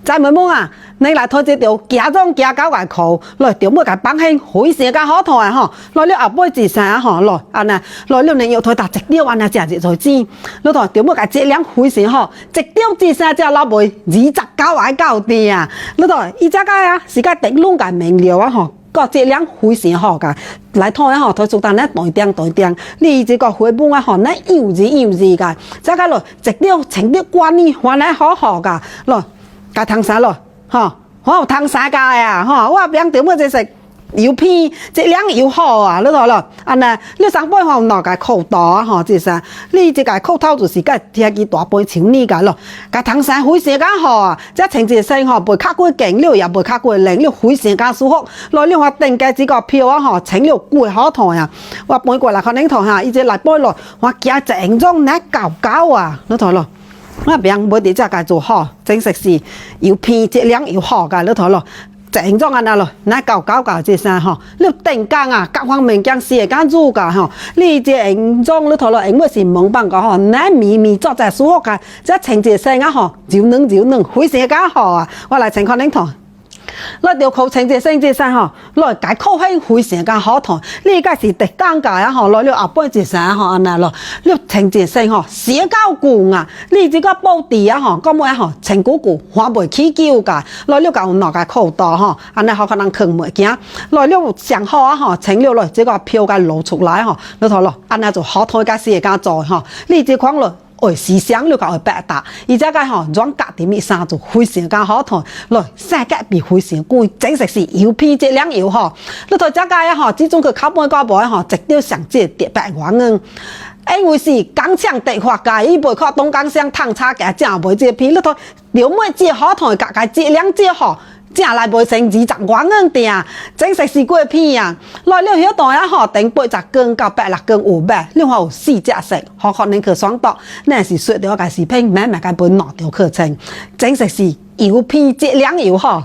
再問問啊，你來睇這條家中家教嘅課，來條乜嘅幫輕會寫個好台吼，來了後背自生吼，來啊呐，來了你要睇打直雕啊呐，正直才知，你睇條乜嘅質量會寫吼，直雕自生只老妹二十九位高啲啊，你睇依家嘅啊，是個頂籠嘅名料啊吼。個質量非常好噶，來睇下吼，佢做單咧對定，你這個繪本啊吼，咧幼稚噶，再個咯，直雕情雕關呢，還咧好噶，咯，加湯沙咯，吼，好湯沙噶呀，吼，我邊條乜嘢食？油片質量又好啊，你睇咯，啊呐，你上輩吼攞個口袋啊，吼，即係你這個口頭就是個貼幾大杯錢呢個咯，個湯沙非常間好啊，即係情節性吼，背卡過勁了，又背卡過靚了，非常間舒服。來了我定嘅這個票啊，吼，請了貴好台啊，我背過來可能台下，伊只來背落，我夾正宗咧搞啊，你睇咯，我邊每啲只個做好，真實是油片質量又好噶，你睇咯。正宗啊那咯，那搞這些吼，你定價啊，各方面講時間做噶吼，你這正宗你睇落，因為是蒙辦個吼，那咪做在舒服噶，這情節性啊吼，就能，非常間好啊，我來請看恁台。來條口情節性節生吼，來解口氣非常間好睇，呢個是特單價啊吼，來了後背節生吼安那咯，你情節性吼，社交固啊，你這個布地啊吼，咁麼吼，情固還袂起叫噶，來了舊攞個口袋吼，安那好可能啃袂驚，來了上好啊吼，請了來這個票個露出來吼，你睇咯，安那就好睇個社交做吼，你這款咯。時尚了個百搭，而家個吼裝格點啲衫就非常間好睇，來性價比非常貴，整實是油片質量又好。你睇這個啊吼，這種佢口本個背吼，直接上至100元啊！因為是港腔地化嘅，伊袂靠東港鄉燙茶嘅正賣這片，你睇條妹這好睇，個質量這好。正來賣成20元定，真實是過片啊！來了曉袋啊吼，頂80根到100根500，你話有4隻色，好可能去雙刀，那是說到個視頻，慢慢個本拿條課程，真實是油片質量又好。